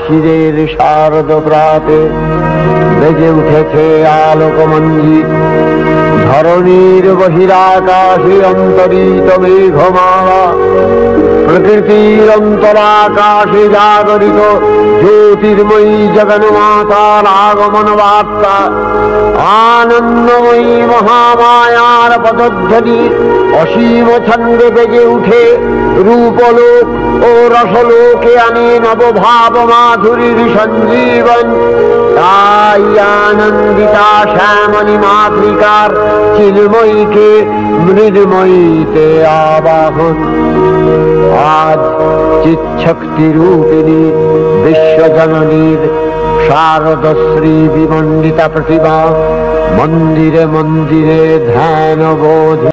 শিশিরের শারদ প্রাতে বেজে উঠেছে আলোকমঞ্জি। ধরণীর বহিরাকাশে অন্তরিত মেঘমালা, প্রকৃতির অন্তরাকাশে জাগরিত জ্যোতির্ময়ী জগন্মাতার আগমন বার্তা। আনন্দময়ী মহামায়ার পদধ্বনি অসীম ছন্দে বেজে উঠে রূপলোক ও রসলোকে আনে নবভাব মাধুরীর সঞ্জীবন। তাই আনন্দিতা শ্যামণী মাতৃকার চিন্ময়ীকে মৃন্ময়ীতে আবাহন। আজ চিৎশক্তি রূপিণী বিশ্বজননীর শারদশ্রী বিমণ্ডিতা প্রতিমা মন্দিরে মন্দিরে ধ্যান বোধ